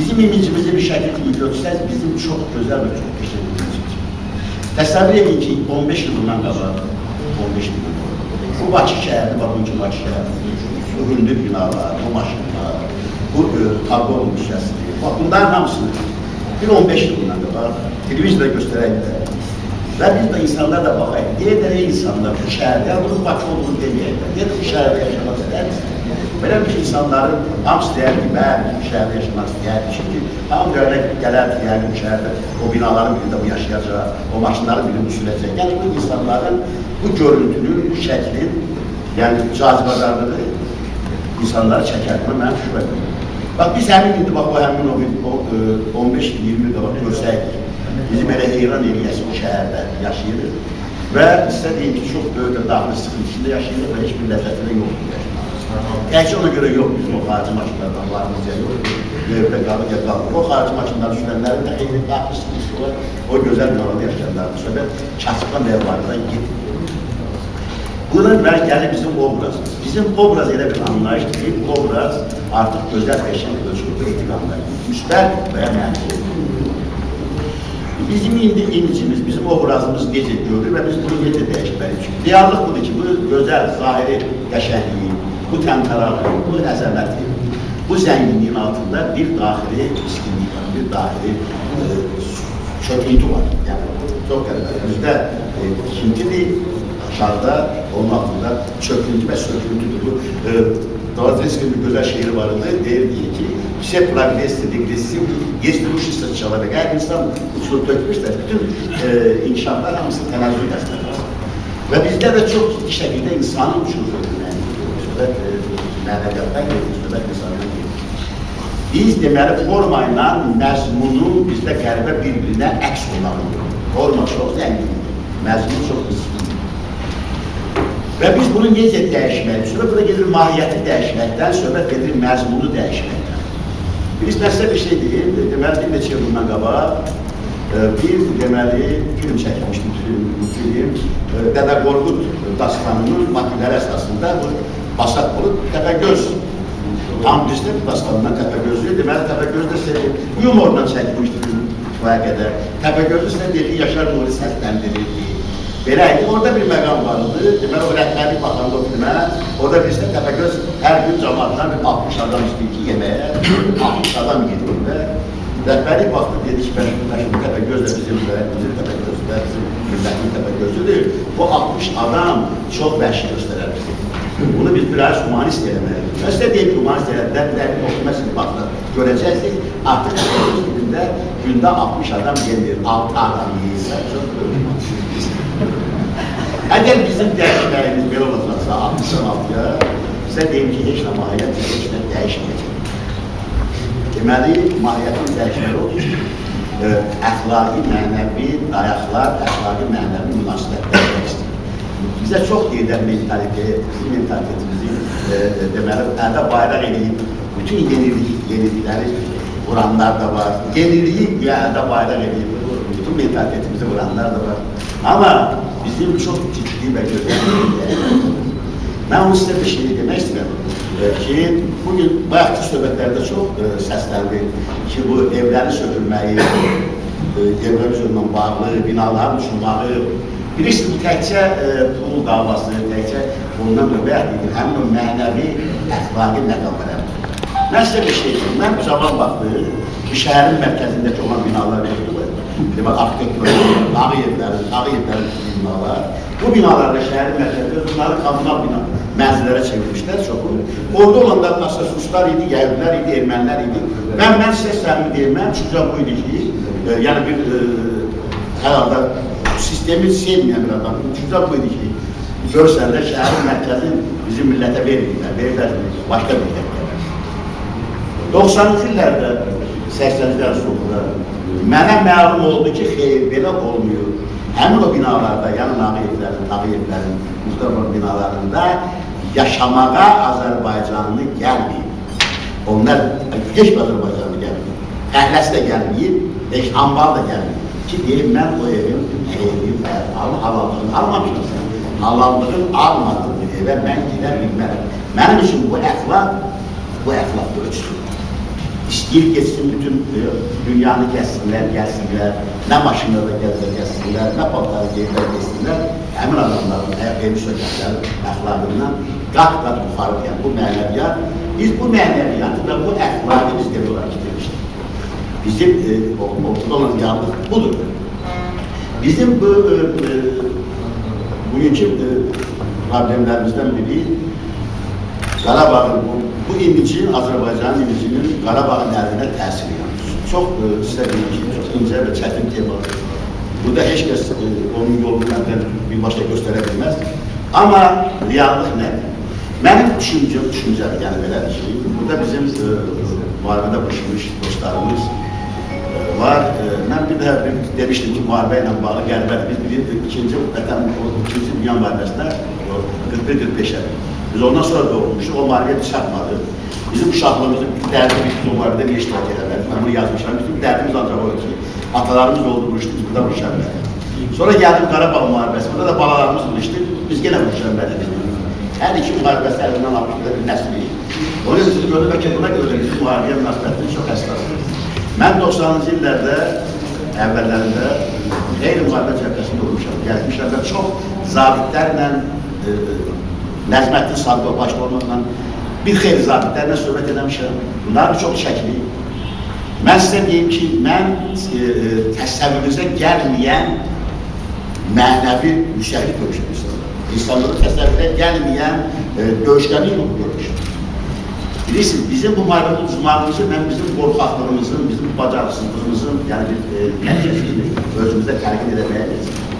Bizim imicimizi bir şəkildə görsəz, bizim çox gözəl və çox peşə imicimiz. Təsəvvür edin ki, 15 il bundan qabaq, 15 il bundan qabaq, bu Bakı şəhəri, bugünkü Bakı şəhəri, bu hündür binalar, bu maşınlar, bu tablo müşkəsidir. Bunların hamısını bir 15 il bundan qabaq televiziyada göstərəklər. Və biz də insanlar da baxayıq. Deyirlər, insanlar bu şəhərdə, bunun Bakı olduğunu deməyəklər. Deyirlər, bu şəhərdə yaşamaq istəyərsiniz. Belə bir insanların hamısı deyər ki, mən bu şəhərdə yaşamaq istəyərdim. Çünki hamı görək gələr ki, yəni bu şəhərdə o binaların birində bu yaşayacaq, o maşınların birində bu sürəcək. Yəni bu insanların bu görüntünün, bu şəklin, yəni cazibədarlığı insanları çəkərdir. Mən şübhə edirəm. Bax, biz həmin indi, bax, o həmin o 15-20 il qabaq görsəydik. Bizim elə heyran eləyəsi o şəhərdə yaşayırıq və sizə deyim ki, çox böyük də daxili sıxıntısında yaşayırıq və heç bir ləzzətində yoxdur yaşamaq. Təkcə ona görə yox, bizim o xarici maşınlardan varımız ya yoxdur, evdə qalır, ya qalır. O xarici maşınları sürənlərin də eyni daxili sıxıntısı var, o gözəl binada yaşayanlardır. Söhbət kasıbdan məhvarından gedir. Buna gəlir bizim obrazımız. Bizim obraz elə bir anlayışdır ki, bu obraz artıq gözəl peşəli ölçüdə etiqamda, müsbət və ya mənfi olur. Bizim indi imicimiz, bizim obrazımız necə görür və biz bunu necə dəyişməliyik? Reallıq budur ki, bu gözəl, zahiri qəşənliyi, bu təmtəralığı, bu əzəməti, bu zənginliyin altında bir daxili miskinlik var, bir daxili çöküntü var. Yəni, çox qəribə. Bizdə ikintidir, aşağıda, onun altında çöküntü və söküntüdür. Dostoyevskinin bir gözəl şeiri var idi, deyirdi ki, все прогрессы, регрессивы, есть рушится человек. Eğer insan uçurup dökmüşse, bütün inkişaflar hamısı tenazzül gösterir. Ve bizde de çok ciddi şekilde insanın uçurup dökülmeye gidiyor. Mənəviyyatdan gedir, söhbət insandan gedir. Biz deməli formayla məzmunun bizdə qəribə bir-birinə əks olmalıdır. Forma çox zəngindir, məzmun çox qısmı. Və biz bunu necə dəyişməliyik? Sonra burada gedir mahiyyəti dəyişməkdən, söhbət gedir məzmunu dəyişməkdən. Biz nəsə bir şey deyil, deməli bir neçə il bundan qabaq bir deməli film çəkmişdik, film Dədə Qorqud dastanının motivləri əsasında bu Basat olub Təpəgöz. Tam bizdə bu dastanından Təpəgözlüyü, deməli Təpəgözdə yumorla çəkmişdik kifaya qədər. Təpəgözü sizə deyil, Yaşar Nuri səsləndirirdi. Belə idi, orada bir məqam vardı, deməli o rəhbərlik baxanda o filmə, orada bizdə Təpəgöz hər gün cəmaatından bir 60 adam istəyir ki, yeməyə, 60 adam gedir və rəhbərlik baxdı, dedi ki, Təpəgöz də bizim Təpəgözdə, bizim millətin Təpəgözüdür. Bu 60 adam çox vəhşi göstərər bizi. Bunu biz biraz humanist eləməliyik. Məsələ deyək, humanist eləməliyik, oxumasını baxda görəcəksiniz, artıq Təpəgöz filmdə gündə 60 adam gelir, 6 adam yeyirsə, çox böyük. Əgər bizim dəyişməyimiz belə olacaqsa, 66-ya, sizə deyim ki, heç nə mahiyyət, heç nə dəyişməyəcək. Deməli, mahiyyətin dəyişməli olur ki, əxlaqi, mənəvi dayaqlar, əxlaqi, mənəvi münasibətlər dəyişdir. Bizə çox deyirlər mentalitet, bizim mentalitetimizi deməli, əldə bayraq edib, bütün yenilikləri vuranlar da var, yeniliyi əldə bayraq edib, bütün mentalitetimizi vuranlar da var. Amma bizim çox ciddi və gözəllikdir. Mən onu sizə bir şey demək istəyirəm ki, bugün bayaqki söhbətlərdə çox səsləndi ki, bu evlərin sökülməyi, evlərin sökülməyi bağlı, binaların uçulmağı, bilirsiniz, təkcə pul davası, təkcə bundan öbərdir, həmin o mənəvi, əxlaqi məqamlardır. Mən sizə bir şey deyim, mən bu zaman baxdı, bu şəhərin mərkəzindəki olan binalar yoxdur. Demək, arxitektörlər, dağı evlərin binalar. Bu binalarda şəhərin mərkəzində bunları kommunal bina mənzillərə çevirmişlər çoxu. Orada olanlar nasoslar idi, yəhudilər idi, ermənilər idi. Mən sizə səmimi deyim, mən düşüncəm bu idi ki, yəni bir hər halda sistemi sevməyən bir adam, düşüncəm bu idi ki, görsənlər şəhərin mərkəzini bizim millətə verirlər, başqa bir millətə. 90-cı illərdə, 80-cilər sonunda mənə məlum oldu ki, xeyr, belə olmuyor. Həmin o binalarda, yəni Nağıyevlərin, Mustafa binalarında yaşamağa Azərbaycanlı gəlməyib. Onlar heç Azərbaycanlı gəlməyib. Əhləsi də gəlməyib, heç ambal da gəlməyib. Ki, deyim, mən o evin xeyri və halallığını almamışam. Halallığın almadığını evə mən gedə bilmərəm. Mənim üçün bu əxlaq ölçüdür. İstəyir geçsin, bütün dünyanı gəlsinlər, nə maşınlarda gəlsinlər, nə paltarı geyirlər, geçsinlər, həmin adamların evli söhbətləri əxlaqından qat-qat yuxarı deyən bu mənəviyyat, biz bu mənəviyyatı və bu əxlaqı biz demək olaraq demişdik. Bizim ortada olan yanlıq budur. Bizim bugünkü problemlərimizdən biri Qarabağın, bu imicin, Azərbaycanın imicinin Qarabağın əlinə təsiri yanır. Çox sizə deyim ki, çox incə və çətin temadır. Burada heç kəs onun yolunu birbaşa göstərə bilməz. Amma reallıq nədir? Mənim düşüncəm yəni belədir ki, burada bizim müharibədə başlamış dostlarımız var. Mən bir də demişdim ki, müharibə ilə bağlı qəlbədir. Biz bilirik, ikinci Dünya müharibəsində 41-45'ə. Biz ondan sonra doğulmuşduq, o müharibəyə çatmadı. Bizim uşaqlığımızın dərdi biz o müharibədə bir iştirak edələr. Mən bunu yazmışam. Bizim dərdimiz ancaq o ki, atalarımız öldürmüşdü, biz burada vuruşanlar. Sonra gəldim Qarabağ müharibəsi, burada da balalarımız vuruşdu, biz yenə vuruşanlar. Hər iki müharibəsi əlindən almışdır bir nəsli. Onun için siz gördüm ki, buna görə bizim müharibəyə münasibətimiz çox əsasdır. Mən 90-cı illərdə, əvvəllərində eyni müharibə cəbhəsində olmuşam, gəlmişəm və çox zabitlərlə, Nəzməddin Sadıqov başda olmaqla bir xeyli zabitlərlə söhbət edəmişəm. Bunlar çox çəkili. Mən sizə deyim ki, mən təsəvvürünüzə gəlməyən mənəvi yüksəklik görüşmüşəm. İnsanların təsəvvürünə gəlməyən döyüşlərini yox görmüşəm. Bilirsiniz, bizim bu müharibə uzmanımızı, mən bizim qorxaqlığımızın, bizim bacarıqsızlığımızın, yəni nəticəsini özümüzdə təlqin edəməyə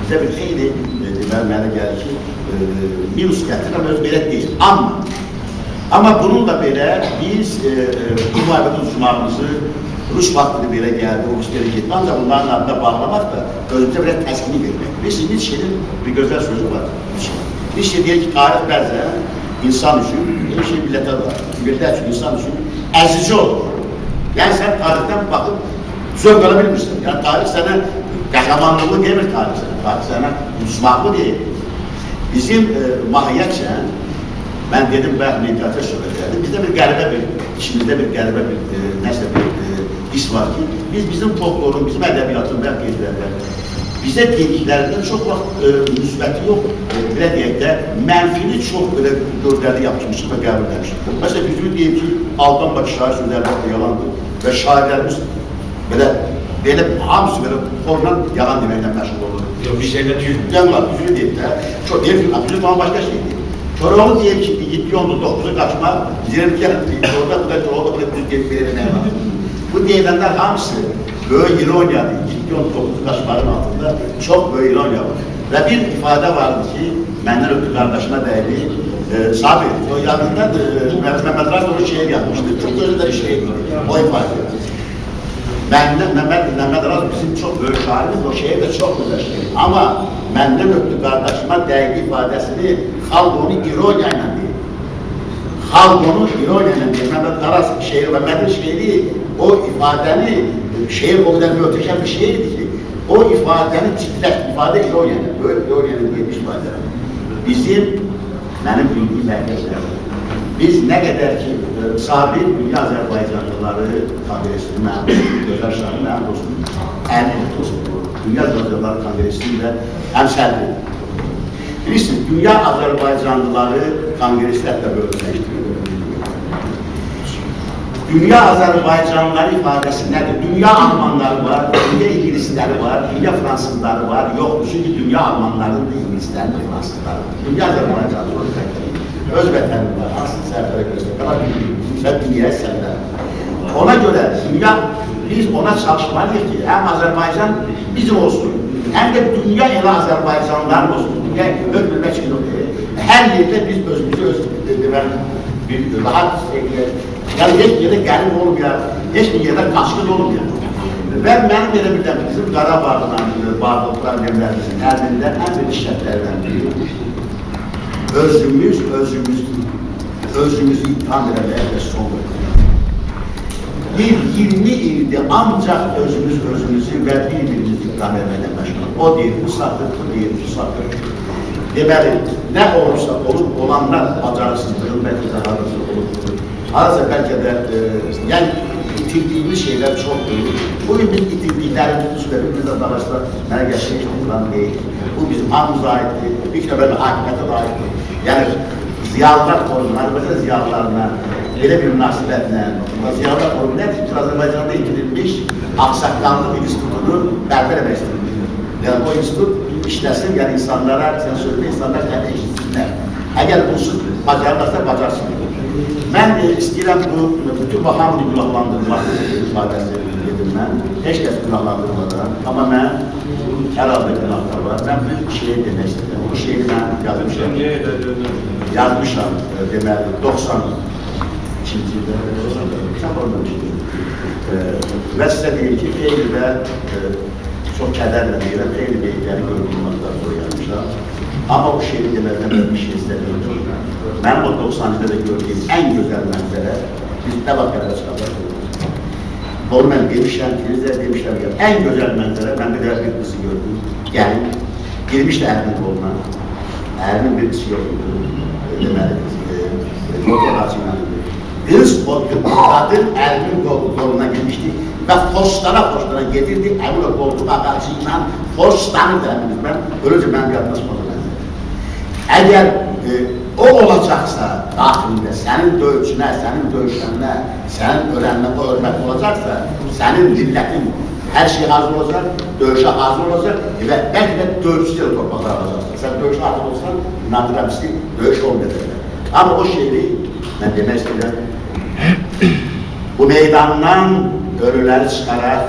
bizə bir xeyli mənə gəlir ki, minus gətirir, amma öz belə deyil. Amma bununla belə biz bu müharibə uzmanımızı Rus vaxtını belə gəldi, o Rus belə getdi, ancaq bunların adına bağlamaq da özümüzə belə təskini vermək. Bilirsiniz, Nietzsche'nin bir gözəl sözü var. Nietzsche deyir ki, tarix bəzən insan üçün, bir şey millətə var, millət üçün, insan üçün əzici olur. Yəni, sən tarixdən baxıb zövq ala bilmirsən. Yəni, tarix sənə qəhrəmanlığı demir tarix sənə. Tarix sənə uzmaqlı deyil. Bizim mahiyyətcən, mən dedim, bəx, mediatör söhbət edirdim, bizdə bir qəribə bir, içimizdə bir qəribə bir, nəsə bir his var ki, biz bizim folklorun, bizim ədəbiyyatın və qeydlərdən bizə dediklərindən çox vaxt müsbəti yox, belə deyək də, mənfini çox belə gördəli yapmışıq və qəbul edəmişik. Məsələn, düzümü deyim ki, Alban Bakı şair sözlərdə yalandır və şairlərimiz belə hamısı belə forla yalan deməklə məşğul olur. Yox, bir şeylə düzmür. Yanlar, düzünü deyim də, çox deyim, düzü falan başqa şeydir. Koroğlu deyim ki, 7-9'u kaçmaq, 22 orada bu da Koroğlu da düz deyip verilmeye var. Bu deyilənlər hamısı böyük ironiyadır. 7-9'u kaçmağın altında çox böyük ironiya var. Və bir ifadə vardı ki, məndən ötü qardaşına dəydi, Sabir, o yanındadır, Məhəmməd Rast onu şeir yapmışdı, çox gözəl şeirdir, o ifadə. Məhəmməd Rast bizim çox böyük şairimiz, o şeir də çox gözəl şeir. Amma məndən ötü qardaşıma dəydi ifadəsini xalq onu ironiya ilə deyir. Xalq onu ironiya ilə deyir. Məhəmməd Rast şeiri və mənim şeiri o ifadəni, şeir o qədər möhtəşəm bir şeirdir ki, o ifadəni titrək, ifadə ironiya ilə, böyük ironiya ilə deyilmiş ifadələr. Bizim, mənim bildiyim mərkəzlər, biz nə qədər ki, Sabir Dünya Azərbaycanlıları Konqresinin mənim gözəl şahı, mənim dostum, Dünya Azərbaycanlıları Konqresinin də həmsərdir. Bilirsiniz, Dünya Azərbaycanlıları Konqresi hətta bölünməkdir. Dünya Azərbaycanlıları ifadəsi nədir? Dünya Almanları var, dünya İngilisləri var, dünya Fransızları var, yoxdur. Çünki dünya Almanlarının da İngilislərinin də Fransızları var. Dünya Azərbaycanlıları öz vətəni var, asıl səhvlərə göstərək, və dünyaya səhvlər. Ona görə dünya, biz ona çalışmalıyıq ki, həm Azərbaycan bizim olsun, həm də dünya elə Azərbaycanlıların olsun. Dünya ötmürmək üçün yox deyil. Hər yerdə biz özümüzü rahat yəni heç yerdə gəlib olmayan, heç bir yerdə qaçqın olmayan. Və mənim belə biləm, bizim Qarabağla bağlı problemlərimizin əlində ən bir işlətlərdən biri. Özümüzü imtihan eləməyə və son vermək. Bir 20 ildir ancaq özümüzü və bir-birimizi imtihan eləməyə məşğul. O deyir, bu satır, bu deyir, bu satır. Deməli, nə olursa olub, olanlar bacarısızlığın bəlkə zararlısı olub. Arası bəlkə də, yəni itirdiyimiz şeyler çoxdur. Bugün biz itirdiklərimiz üstəlik, biz də danışda mənə gəşək olan deyil. Bu bizim hamımıza aiddir, ilk növbəli hakimiyyətə da aiddir. Yəni, ziyalılar forumu, Azərbaycan ziyalılarına belə bir münasibətlə, ziyalılar forumu nədir ki, Azərbaycanda itirilmiş Ağsaqqanlıq İnstitutunu bərpa eləmək istəyir. Yəni, o institut işləsin, yəni insanlara, sən sözdə insanlar kəndə işləsinlər. Əgər bunsuz bacarlarsa, bacarsın. Mən istəyirəm bu, bütün bu hamını günahlandırmaq ifadəsi dedim mən. Heç kəs günahlandırmadan, amma mən hər halda günahlar var. Mən bir şey demək istəyirəm. Bu şeyi mən yazmışam, deməli, 92-ci ildə, sən olmamışdır. Və sizə deyir ki, xeyli də çox kədərlə deyirəm, xeyli beytləri görünməkdən sonra yazmışam. Amma bu şeyi demədən bir şey istədim. Mənim o 90-cıda da gördüyüm ən gözəl mənzərə biz təbaqələrə çıxarlar. Onu mən demişəm, filizlər demişəm ki, ən gözəl mənzərə, mən bir qədər bir qızı gördüm. Yəni, girmişdi ərinin qoluna. Ərinin bir qızı yoxdur. Deməli, fotoğrafı ilə. Qız, qadın ərinin qoluna girmişdi və postlara gedirdi, əmin o qoltuq ağacı ilə postlanırdı əminiz. Mən, böyləcə mən yadlaşmadım. Əgər o olacaqsa, daxilində, sənin döyüşünə, sənin döyüşənə, sənin ölənə o hörmət olacaqsa, sənin millətin hər şey hazır olacaq, döyüşə hazır olacaq və bəlkə də döyüşsüz yerə torpaqlar alacaqsa. Sən döyüşə hazır olsan, inandırəm ki, döyüş olmayacaq. Amma o şeyi, mən demək istəyirəm, bu meydandan ölüləri çıxaraq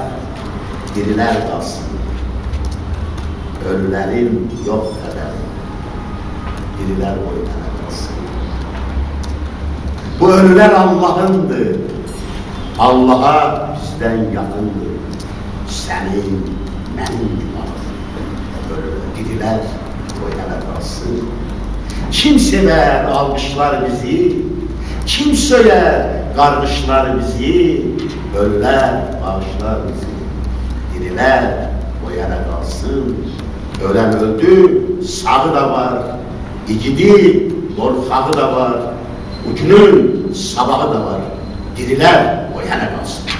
dirilər qalsın. Ölülərin yox qədəri. Dirilər boyunca qalsın. Bu ölülər Allah'ındır. Allah'a bizdən yaxındır. Sənin, mənim günahım. Dirilər boyunca qalsın. Kim sevər, alqışlar bizi, kim söyər, qarğışlar bizi, ölülər, bağışlar bizi. Dirilər boyunca qalsın. Ölən öldü, sağı da var. İgidi, qorxağı da var, ucunun sabahı da var, dirilər o yana qalsın.